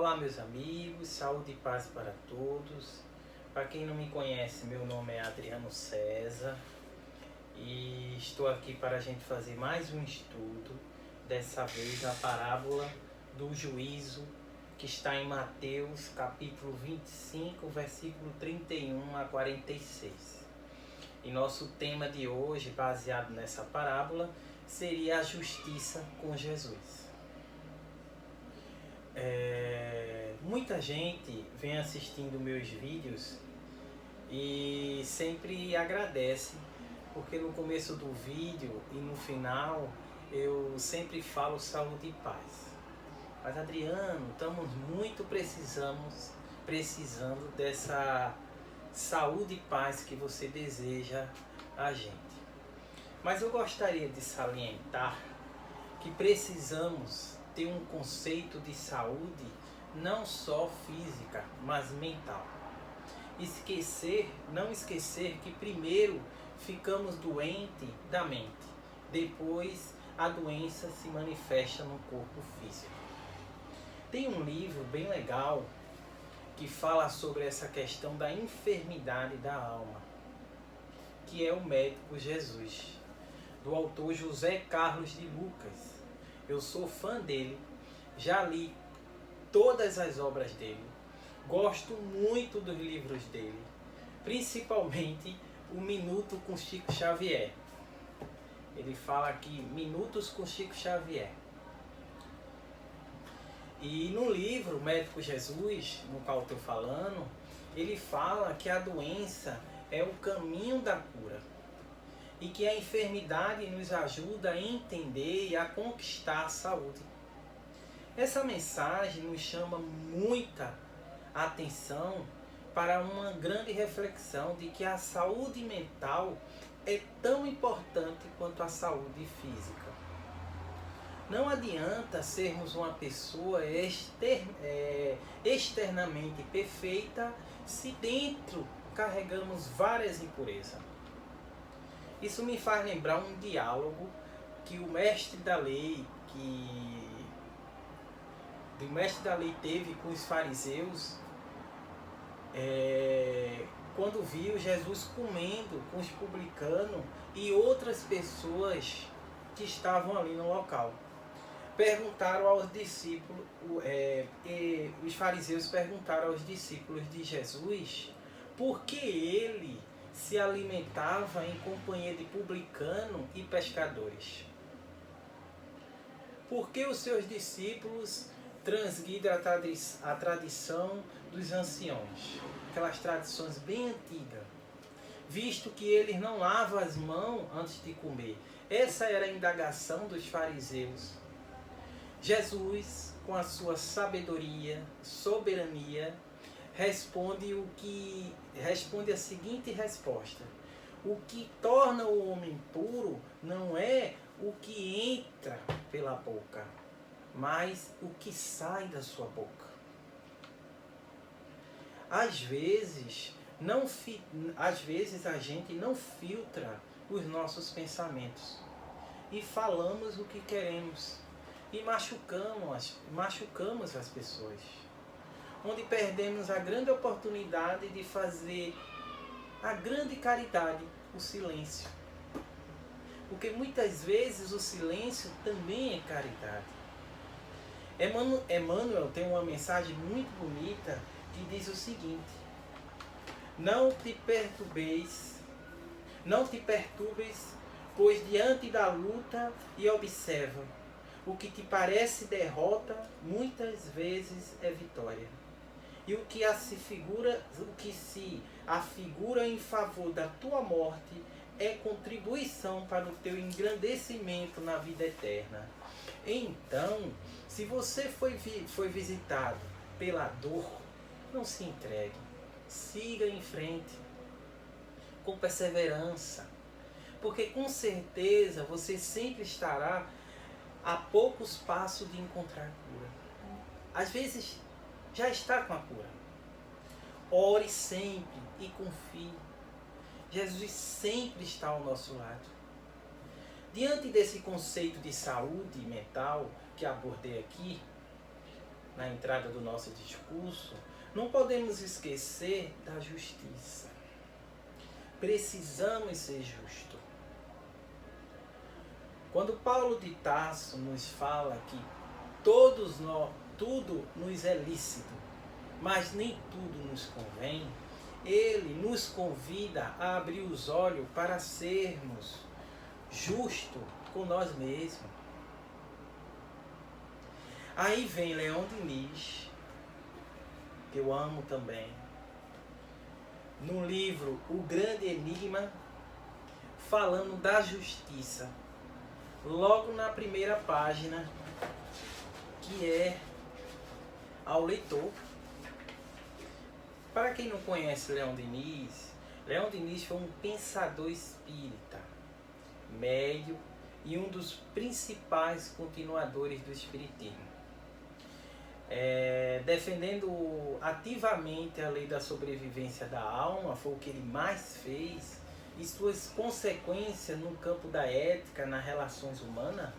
Olá meus amigos, saúde e paz para todos. Para quem não me conhece, meu nome é Adriano César e estou aqui para a gente fazer mais um estudo, dessa vez a parábola do juízo, que está em Mateus capítulo 25, versículo 31 a 46. E nosso tema de hoje, baseado nessa parábola, seria a justiça com Jesus. Muita gente vem assistindo meus vídeos e sempre agradece, porque no começo do vídeo e no final eu sempre falo saúde e paz. Mas Adriano, estamos muito precisando dessa saúde e paz que você deseja a gente. Mas eu gostaria de salientar que precisamos ter um conceito de saúde não só física, mas mental. Não esquecer que primeiro ficamos doentes da mente, depois a doença se manifesta no corpo físico. Tem um livro bem legal que fala sobre essa questão da enfermidade da alma, que é o Médico Jesus, do autor José Carlos de Lucas. Eu sou fã dele, já li todas as obras dele, gosto muito dos livros dele, principalmente o Minuto com Chico Xavier. Ele fala aqui, Minutos com Chico Xavier. E no livro Médico Jesus, no qual estou falando, ele fala que a doença é o caminho da cura e que a enfermidade nos ajuda a entender e a conquistar a saúde. Essa mensagem nos chama muita atenção para uma grande reflexão de que a saúde mental é tão importante quanto a saúde física. Não adianta sermos uma pessoa externamente perfeita se dentro carregamos várias impurezas. Isso me faz lembrar um diálogo que o mestre da lei teve com os fariseus, quando viu Jesus comendo com os publicanos e outras pessoas que estavam ali no local. Perguntaram aos discípulos, os fariseus perguntaram aos discípulos de Jesus por que ele se alimentava em companhia de publicanos e pescadores. Por que os seus discípulos transgridem a tradição dos anciãos, aquelas tradições bem antigas, visto que eles não lavam as mãos antes de comer? Essa era a indagação dos fariseus. Jesus, com a sua sabedoria, soberania, responde a seguinte resposta: o que torna o homem puro não é o que entra pela boca, mas o que sai da sua boca. Às vezes a gente não filtra os nossos pensamentos e falamos o que queremos e machucamos as pessoas, onde perdemos a grande oportunidade de fazer a grande caridade, o silêncio. Porque muitas vezes o silêncio também é caridade. Emmanuel tem uma mensagem muito bonita que diz o seguinte: não te perturbes, pois diante da luta e observa, o que te parece derrota, muitas vezes é vitória. E o que se afigura em favor da tua morte é contribuição para o teu engrandecimento na vida eterna. Então, se você foi visitado pela dor, não se entregue. Siga em frente, com perseverança, porque com certeza você sempre estará a poucos passos de encontrar cura. Às vezes já está com a cura. Ore sempre e confie. Jesus sempre está ao nosso lado. Diante desse conceito de saúde mental que abordei aqui, na entrada do nosso discurso, não podemos esquecer da justiça. Precisamos ser justos. Quando Paulo de Tarso nos fala que tudo nos é lícito, mas nem tudo nos convém, ele nos convida a abrir os olhos para sermos justos com nós mesmos. Aí vem Leão Denis, que eu amo também, no livro O Grande Enigma, falando da justiça. Logo na primeira página, que é ao leitor. Para quem não conhece Leão Denis foi um pensador espírita, médio e um dos principais continuadores do espiritismo. Defendendo ativamente a lei da sobrevivência da alma, foi o que ele mais fez, e suas consequências no campo da ética, nas relações humanas.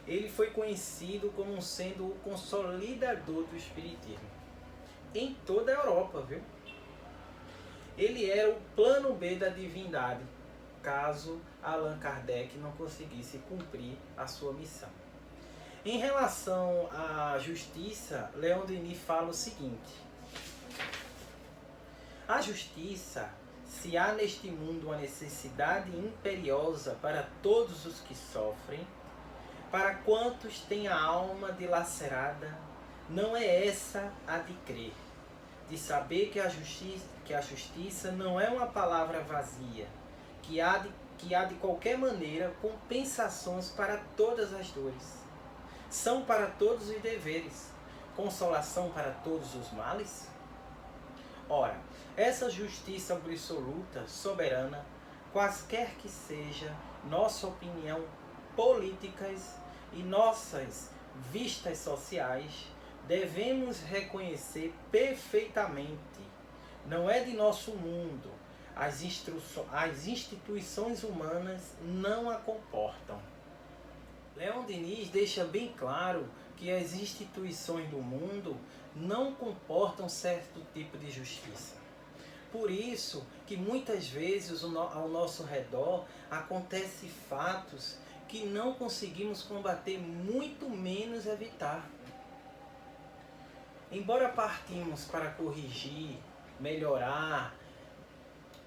Ele foi conhecido como sendo o consolidador do espiritismo em toda a Europa, viu? Ele era o plano B da divindade, caso Allan Kardec não conseguisse cumprir a sua missão. Em relação à justiça, Leão Denis fala o seguinte: a justiça, se há neste mundo uma necessidade imperiosa para todos os que sofrem, para quantos têm a alma dilacerada, não é essa a de crer, de saber que a justiça não é uma palavra vazia, que há de qualquer maneira compensações para todas as dores, são para todos os deveres, consolação para todos os males? Ora, essa justiça absoluta, soberana, quaisquer que seja nossa opinião políticas e nossas vistas sociais, devemos reconhecer perfeitamente. Não é de nosso mundo. As instituições humanas não a comportam. Leão Denis deixa bem claro que as instituições do mundo não comportam certo tipo de justiça. Por isso que muitas vezes ao nosso redor acontecem fatos que não conseguimos combater, muito menos evitar. Embora partimos para corrigir, melhorar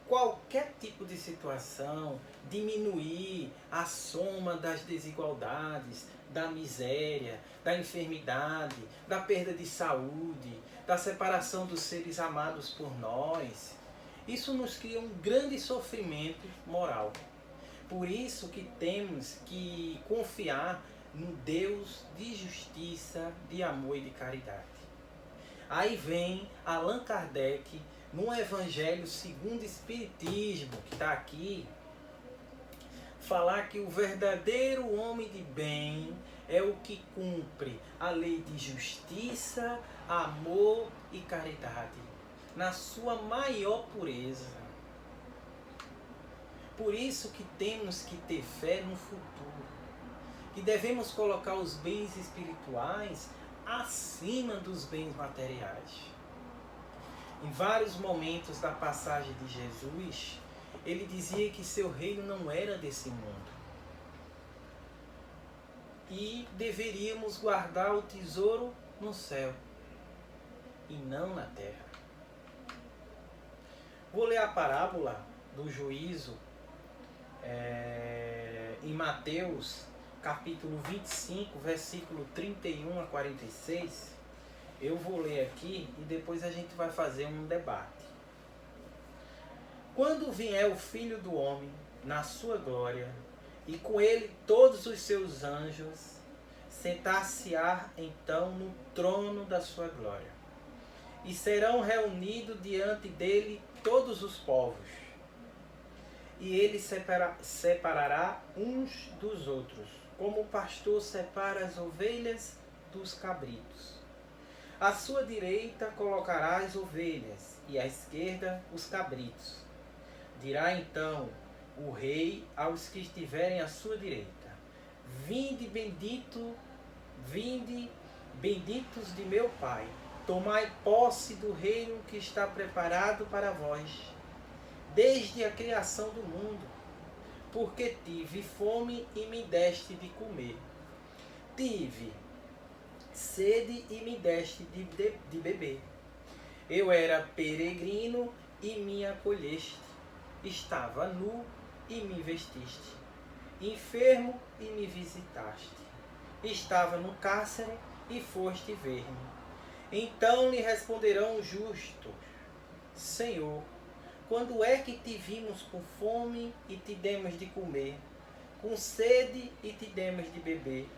qualquer tipo de situação, diminuir a soma das desigualdades, da miséria, da enfermidade, da perda de saúde, da separação dos seres amados por nós, isso nos cria um grande sofrimento moral. Por isso que temos que confiar no Deus de justiça, de amor e de caridade. Aí vem Allan Kardec, no Evangelho segundo o Espiritismo, que está aqui, falar que o verdadeiro homem de bem é o que cumpre a lei de justiça, amor e caridade, na sua maior pureza. Por isso que temos que ter fé no futuro, que devemos colocar os bens espirituais acima dos bens materiais. Em vários momentos da passagem de Jesus, ele dizia que seu reino não era desse mundo. E deveríamos guardar o tesouro no céu e não na terra. Vou ler a parábola do juízo em Mateus, capítulo 25, versículo 31 a 46. Eu vou ler aqui e depois a gente vai fazer um debate. Quando vier o Filho do Homem na sua glória, e com ele todos os seus anjos, sentar-se-á então no trono da sua glória. E serão reunidos diante dele todos os povos. E ele separará uns dos outros, como o pastor separa as ovelhas dos cabritos. À sua direita colocará as ovelhas, e à esquerda os cabritos. Dirá então o rei aos que estiverem à sua direita: Vinde, bendito, vinde benditos de meu Pai, tomai posse do reino que está preparado para vós, desde a criação do mundo, porque tive fome e me deste de comer, tive sede e me deste de beber. Eu era peregrino e me acolheste, estava nu e me vestiste, enfermo e me visitaste, estava no cárcere e foste ver-me. Então lhe responderão os justos: Senhor, quando é que te vimos com fome e te demos de comer, com sede e te demos de beber?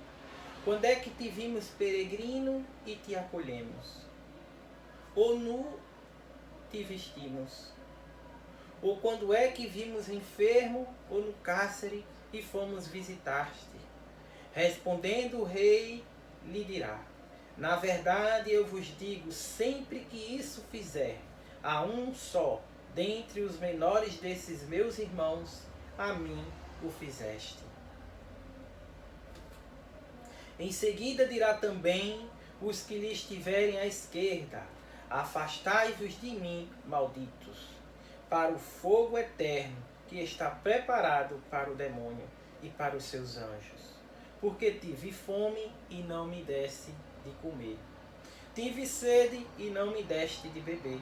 Quando é que te vimos peregrino e te acolhemos? Ou nu te vestimos? Ou quando é que vimos enfermo ou no cárcere e fomos visitar-te? Respondendo o rei, lhe dirá: na verdade eu vos digo, sempre que isso fizer a um só dentre os menores desses meus irmãos, a mim o fizeste. Em seguida dirá também os que lhe estiverem à esquerda: afastai-vos de mim, malditos, para o fogo eterno que está preparado para o demônio e para os seus anjos. Porque tive fome e não me deste de comer, tive sede e não me deste de beber.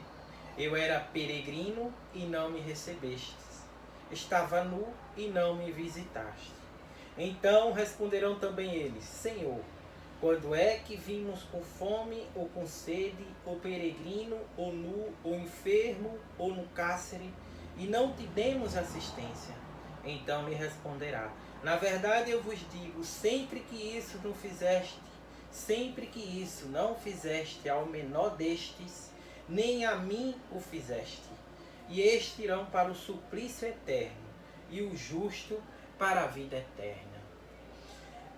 Eu era peregrino e não me recebestes, estava nu e não me visitaste. Então responderão também eles: Senhor, quando é que vimos com fome ou com sede, ou peregrino, ou nu, ou enfermo, ou no cárcere, e não te demos assistência? Então lhe responderá: na verdade eu vos digo, sempre que isso não fizeste, sempre que isso não fizeste ao menor destes, nem a mim o fizeste. E estes irão para o suplício eterno, e o justo para a vida eterna.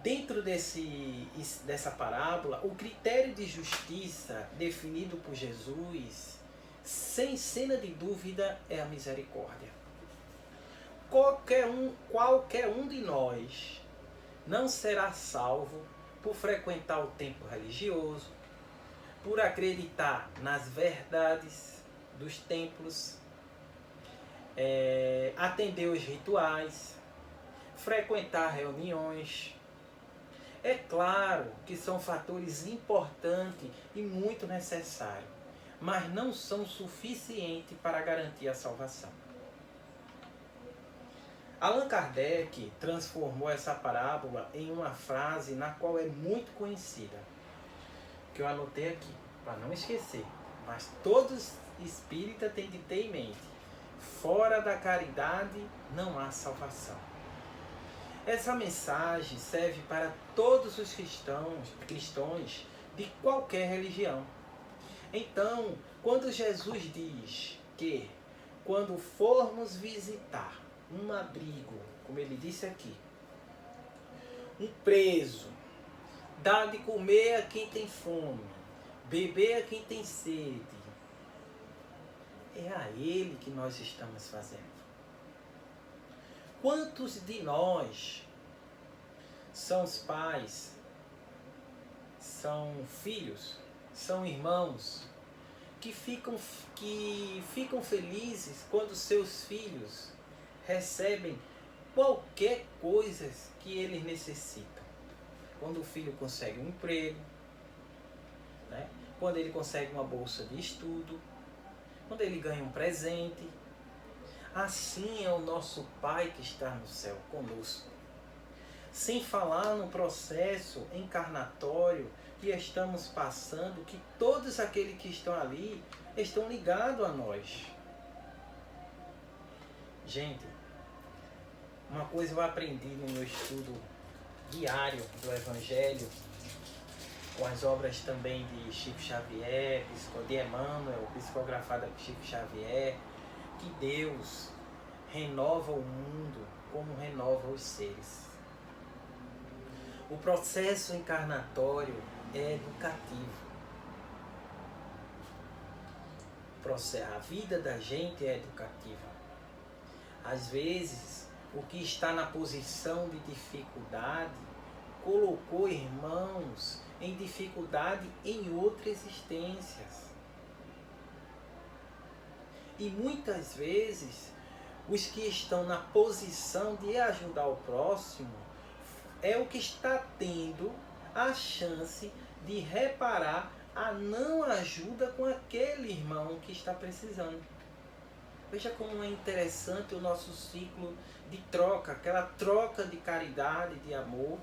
Dentro dessa parábola, o critério de justiça definido por Jesus, sem cena de dúvida, é a misericórdia. Qualquer um de nós não será salvo por frequentar o templo religioso, por acreditar nas verdades dos templos, atender os rituais, frequentar reuniões. É claro que são fatores importantes e muito necessários, mas não são suficientes para garantir a salvação. Allan Kardec transformou essa parábola em uma frase na qual é muito conhecida, que eu anotei aqui, para não esquecer, mas todos espíritas têm de ter em mente: fora da caridade não há salvação. Essa mensagem serve para todos os cristãos de qualquer religião. Então, quando Jesus diz que quando formos visitar um abrigo, como ele disse aqui, um preso, dá de comer a quem tem fome, beber a quem tem sede, é a ele que nós estamos fazendo. Quantos de nós são os pais, são filhos, são irmãos, que ficam felizes quando seus filhos recebem qualquer coisa que eles necessitam? Quando o filho consegue um emprego, né? Quando ele consegue uma bolsa de estudo, quando ele ganha um presente. Assim é o nosso Pai que está no céu conosco. Sem falar no processo encarnatório que estamos passando, que todos aqueles que estão ali estão ligados a nós. Gente, uma coisa eu aprendi no meu estudo diário do Evangelho, com as obras também de Chico Xavier, de Emmanuel, psicografada por Chico Xavier, que Deus renova o mundo como renova os seres. O processo encarnatório é educativo. A vida da gente é educativa. Às vezes, o que está na posição de dificuldade colocou irmãos em dificuldade em outras existências. E muitas vezes, os que estão na posição de ajudar o próximo é o que está tendo a chance de reparar a não ajuda com aquele irmão que está precisando. Veja como é interessante o nosso ciclo de troca, aquela troca de caridade, de amor.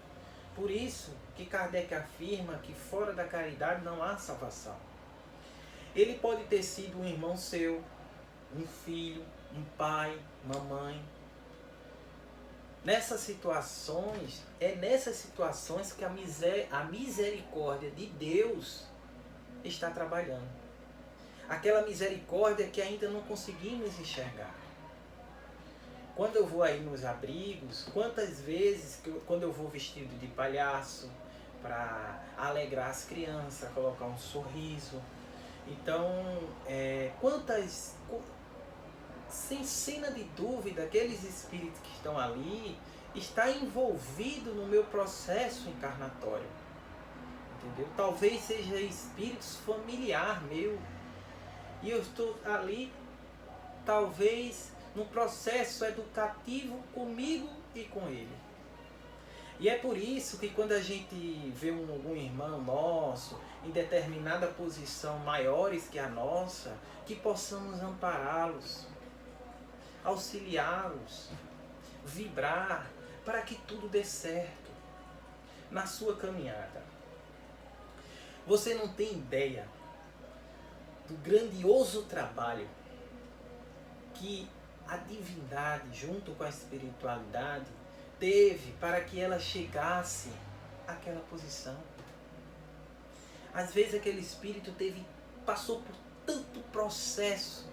Por isso que Kardec afirma que fora da caridade não há salvação. Ele pode ter sido um irmão seu, um filho, um pai, uma mãe. Nessas situações que a misericórdia de Deus está trabalhando. Aquela misericórdia que ainda não conseguimos enxergar. Quando eu vou aí nos abrigos, quantas vezes, quando eu vou vestido de palhaço, para alegrar as crianças, colocar um sorriso. Então, sem cena de dúvida, aqueles espíritos que estão ali, está envolvido no meu processo encarnatório. Entendeu? Talvez seja espíritos familiar meu. E eu estou ali, talvez, num processo educativo comigo e com ele. E é por isso que quando a gente vê algum irmão nosso em determinada posição maiores que a nossa, que possamos ampará-los, auxiliá-los, vibrar para que tudo dê certo na sua caminhada. Você não tem ideia do grandioso trabalho que a divindade, junto com a espiritualidade, teve para que ela chegasse àquela posição. Às vezes aquele espírito passou por tanto processo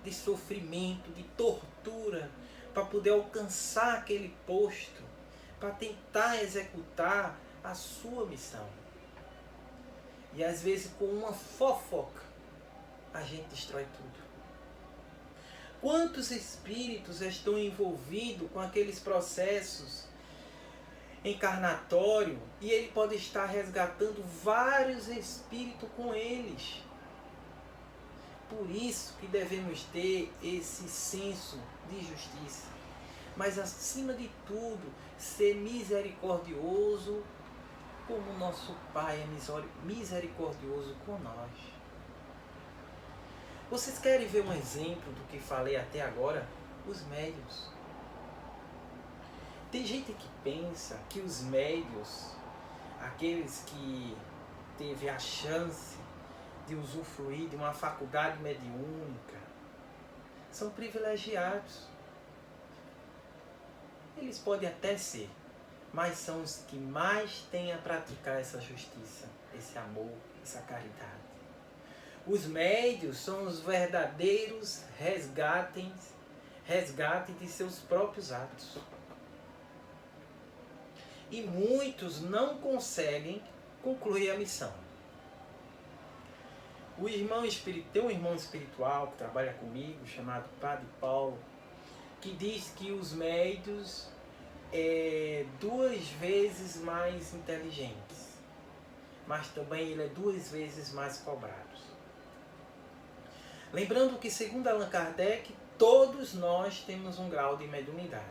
de sofrimento, de tortura, para poder alcançar aquele posto, para tentar executar a sua missão. E às vezes com uma fofoca, a gente destrói tudo. Quantos espíritos estão envolvidos com aqueles processos encarnatórios e ele pode estar resgatando vários espíritos com eles. Por isso que devemos ter esse senso de justiça. Mas acima de tudo, ser misericordioso como nosso Pai é misericordioso com nós. Vocês querem ver um exemplo do que falei até agora? Os médiuns. Tem gente que pensa que os médiuns, aqueles que teve a chance de usufruir de uma faculdade mediúnica, são privilegiados. Eles podem até ser, mas são os que mais têm a praticar essa justiça, esse amor, essa caridade. Os médiuns são os verdadeiros resgate de seus próprios atos. E muitos não conseguem concluir a missão. Tem um irmão espiritual que trabalha comigo, chamado Padre Paulo, que diz que os médiuns é 2 vezes mais inteligentes, mas também ele é 2 vezes mais cobrado. Lembrando que, segundo Allan Kardec, todos nós temos um grau de mediunidade.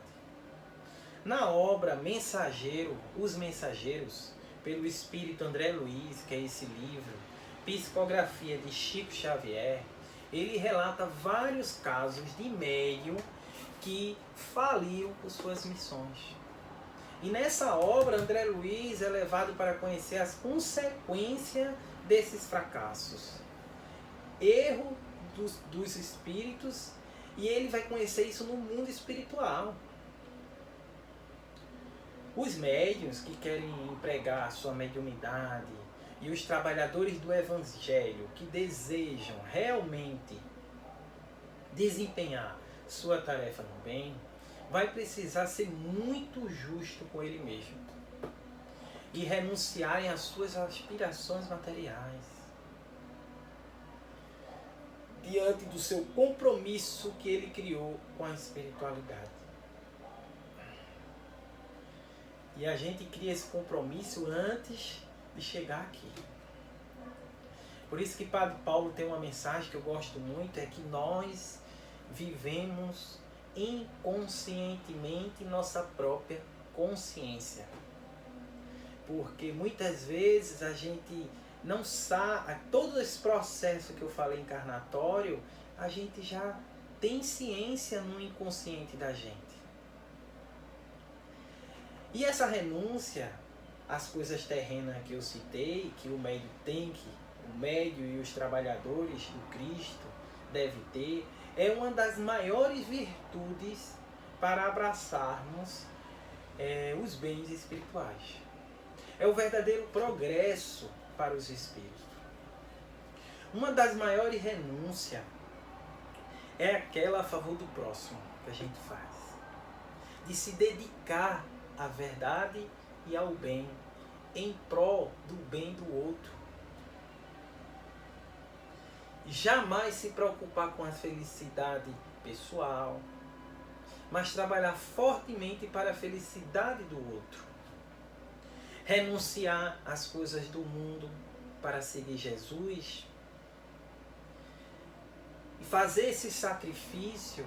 Na obra Os Mensageiros, pelo espírito André Luiz, que é esse livro, Psicografia de Chico Xavier, ele relata vários casos de médium que faliam por suas missões. E nessa obra, André Luiz é levado para conhecer as consequências desses fracassos. Erro dos espíritos, e ele vai conhecer isso no mundo espiritual. Os médiuns que querem empregar a sua mediunidade e os trabalhadores do Evangelho que desejam realmente desempenhar sua tarefa no bem, vai precisar ser muito justo com ele mesmo e renunciarem às suas aspirações materiais diante do seu compromisso que ele criou com a espiritualidade. E a gente cria esse compromisso antes de chegar aqui. Por isso que Padre Paulo tem uma mensagem que eu gosto muito, é que nós vivemos inconscientemente nossa própria consciência. Porque muitas vezes a gente não sabe, todo esse processo que eu falei encarnatório, a gente já tem ciência no inconsciente da gente. E essa renúncia às coisas terrenas que eu citei, que o médium tem, que o médium e os trabalhadores do Cristo devem ter, é uma das maiores virtudes para abraçarmos os bens espirituais. É o verdadeiro progresso para os espíritos. Uma das maiores renúncias é aquela a favor do próximo que a gente faz. De se dedicar à verdade e ao bem, em prol do bem do outro. Jamais se preocupar com a felicidade pessoal, mas trabalhar fortemente para a felicidade do outro. Renunciar às coisas do mundo para seguir Jesus. E fazer esse sacrifício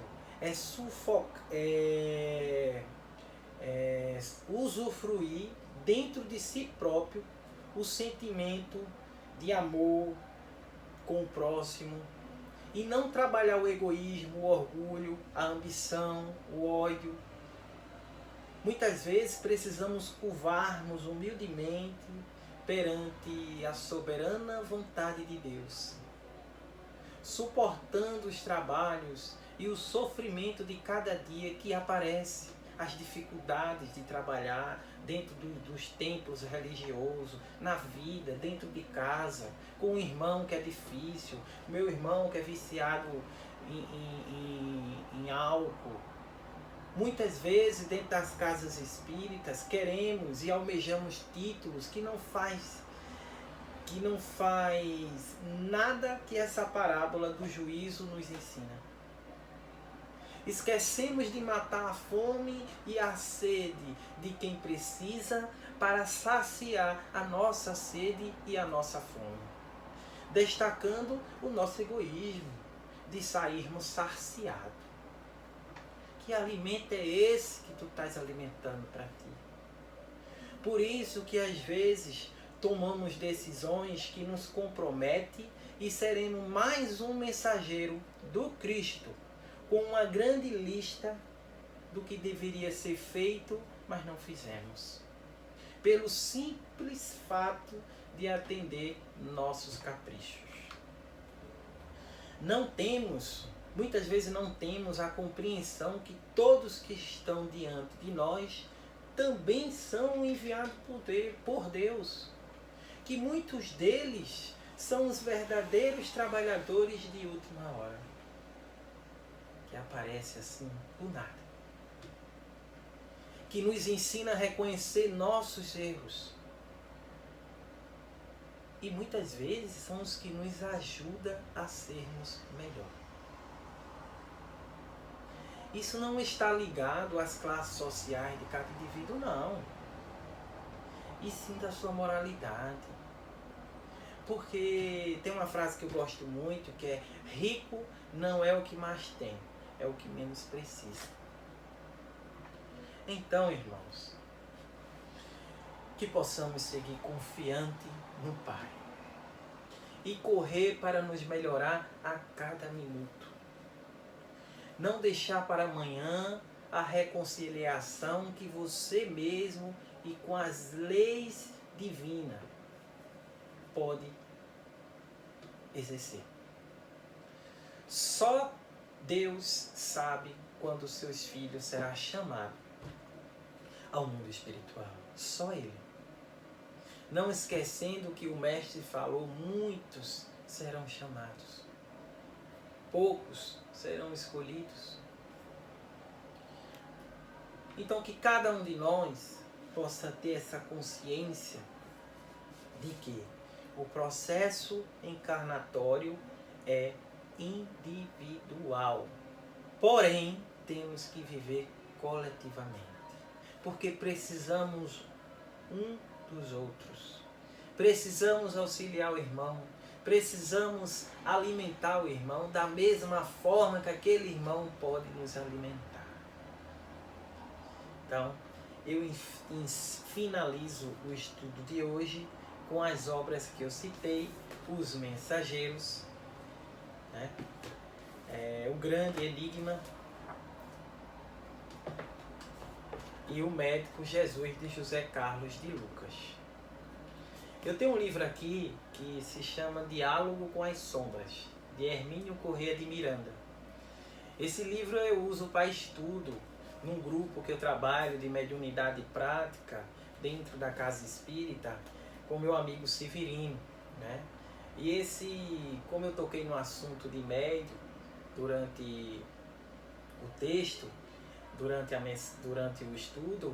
usufruir dentro de si próprio o sentimento de amor com o próximo e não trabalhar o egoísmo, o orgulho, a ambição, o ódio. Muitas vezes precisamos curvar-nos humildemente perante a soberana vontade de Deus, suportando os trabalhos e o sofrimento de cada dia que aparece, as dificuldades de trabalhar dentro dos templos religiosos, na vida, dentro de casa, com um irmão que é difícil, meu irmão que é viciado em álcool. Muitas vezes, dentro das casas espíritas, queremos e almejamos títulos que não faz nada que essa parábola do juízo nos ensina. Esquecemos de matar a fome e a sede de quem precisa para saciar a nossa sede e a nossa fome. Destacando o nosso egoísmo de sairmos saciados. Que alimento é esse que tu estás alimentando para ti? Por isso que às vezes tomamos decisões que nos comprometem e seremos mais um mensageiro do Cristo, com uma grande lista do que deveria ser feito, mas não fizemos. Pelo simples fato de atender nossos caprichos. Muitas vezes não temos a compreensão que todos que estão diante de nós também são enviados por Deus. Que muitos deles são os verdadeiros trabalhadores de última hora. Que aparece assim, do nada. Que nos ensina a reconhecer nossos erros. E muitas vezes são os que nos ajudam a sermos melhor. Isso não está ligado às classes sociais de cada indivíduo, não. E sim da sua moralidade. Porque tem uma frase que eu gosto muito, que é: rico não é o que mais tem, é o que menos precisa. Então, irmãos, que possamos seguir confiante no Pai e correr para nos melhorar a cada minuto. Não deixar para amanhã a reconciliação que você mesmo e com as leis divinas pode exercer. Só Deus sabe quando seus filhos serão chamados ao mundo espiritual. Só Ele. Não esquecendo que o Mestre falou, muitos serão chamados. Poucos serão escolhidos. Então que cada um de nós possa ter essa consciência de que o processo encarnatório é individual. Porém, temos que viver coletivamente. Porque precisamos um dos outros. Precisamos auxiliar o irmão. Precisamos alimentar o irmão da mesma forma que aquele irmão pode nos alimentar. Então, eu finalizo o estudo de hoje com as obras que eu citei, Os Mensageiros, né? O Grande Enigma e O Médico Jesus, de José Carlos de Lucas. Eu tenho um livro aqui que se chama Diálogo com as Sombras, de Hermínio Corrêa de Miranda. Esse livro eu uso para estudo num grupo que eu trabalho de mediunidade prática dentro da Casa Espírita com meu amigo Severino, né? E como eu toquei no assunto de médium durante o texto, durante o estudo,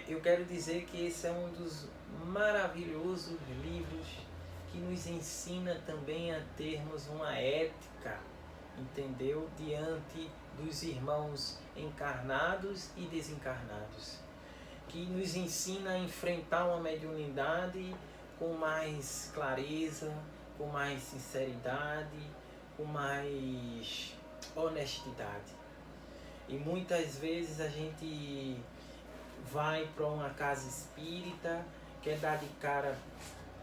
eu quero dizer que esse é um dos maravilhosos livros que nos ensina também a termos uma ética, entendeu? Diante dos irmãos encarnados e desencarnados, que nos ensina a enfrentar uma mediunidade com mais clareza, com mais sinceridade, com mais honestidade. E muitas vezes a gente vai para uma casa espírita, quer dar de cara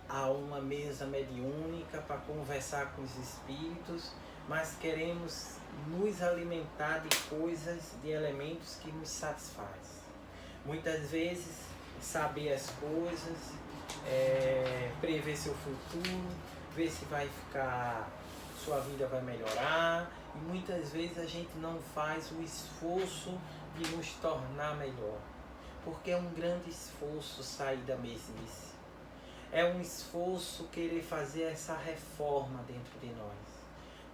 a uma mesa mediúnica para conversar com os espíritos, mas queremos nos alimentar de coisas, de elementos que nos satisfazem. Muitas vezes saber as coisas, prever seu futuro, ver se sua vida vai melhorar, e muitas vezes a gente não faz o esforço de nos tornar melhor, porque é um grande esforço sair da mesmice. É um esforço querer fazer essa reforma dentro de nós,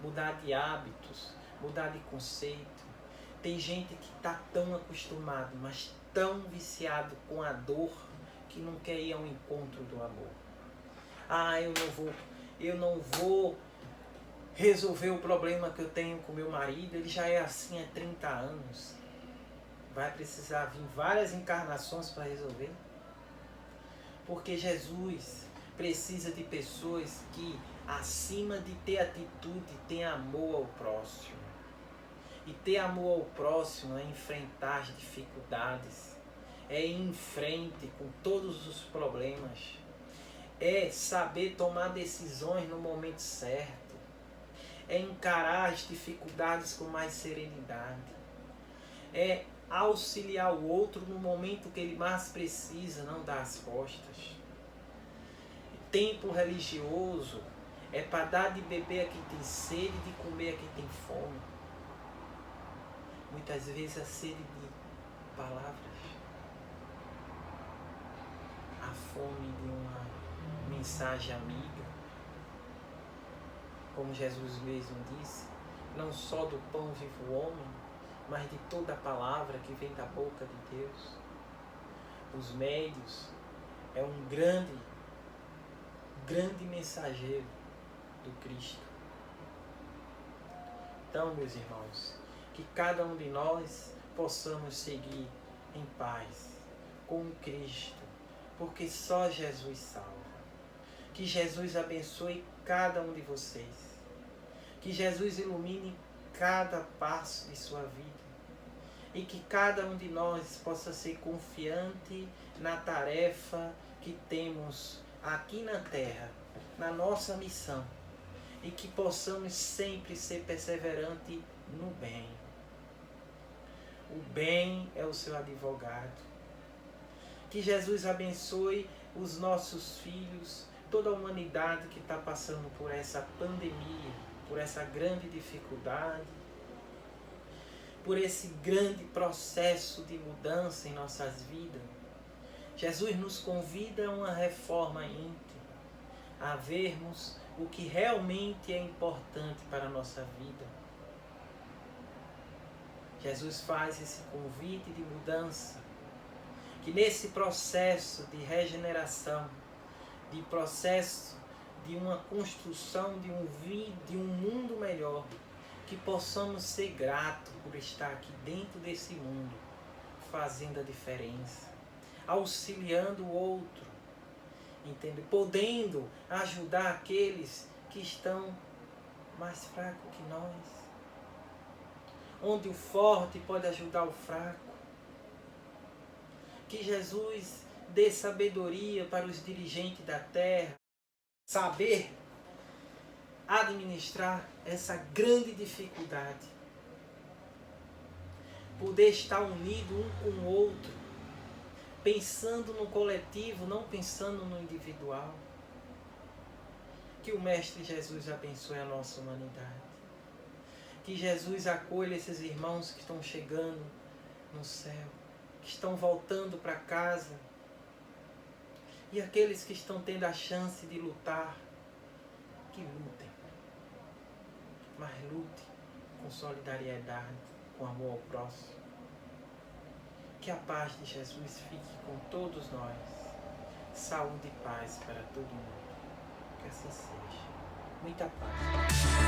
mudar de hábitos, mudar de conceito. Tem gente que está tão acostumado, mas tão viciado com a dor, que não quer ir ao encontro do amor. Eu não vou resolver o problema que eu tenho com meu marido, ele já é assim há 30 anos. Vai precisar vir várias encarnações para resolver? Porque Jesus precisa de pessoas que, acima de ter atitude, tem amor ao próximo. E ter amor ao próximo é enfrentar as dificuldades, é ir em frente com todos os problemas, é saber tomar decisões no momento certo, é encarar as dificuldades com mais serenidade, é auxiliar o outro no momento que ele mais precisa, não dar as costas. Tempo religioso é para dar de beber a quem tem sede e de comer a quem tem fome. Muitas vezes a sede de palavras, a fome de uma mensagem amiga. Como Jesus mesmo disse, não só do pão vive o homem, mas de toda a palavra que vem da boca de Deus. Os médiuns é um grande mensageiro do Cristo. Então, meus irmãos, que cada um de nós possamos seguir em paz com o Cristo, porque só Jesus salva. Que Jesus abençoe cada um de vocês. Que Jesus ilumine cada passo de sua vida. E que cada um de nós possa ser confiante na tarefa que temos aqui na Terra, na nossa missão. E que possamos sempre ser perseverantes no bem. O bem é o seu advogado. Que Jesus abençoe os nossos filhos, toda a humanidade que está passando por essa pandemia, por essa grande dificuldade, por esse grande processo de mudança em nossas vidas. Jesus nos convida a uma reforma íntima, a vermos o que realmente é importante para a nossa vida. Jesus faz esse convite de mudança, que nesse processo de regeneração, de processo de uma construção de um mundo melhor, que possamos ser gratos por estar aqui dentro desse mundo, fazendo a diferença, auxiliando o outro entende? Podendo ajudar aqueles que estão mais fracos que nós. Onde o forte pode ajudar o fraco. Que Jesus dê sabedoria para os dirigentes da terra, saber administrar essa grande dificuldade. Poder estar unido um com o outro, pensando no coletivo, não pensando no individual. Que o Mestre Jesus abençoe a nossa humanidade. Que Jesus acolha esses irmãos que estão chegando no céu, que estão voltando para casa, e aqueles que estão tendo a chance de lutar, que lutem. Mas lute com solidariedade, com amor ao próximo. Que a paz de Jesus fique com todos nós. Saúde e paz para todo mundo. Que assim seja. Muita paz.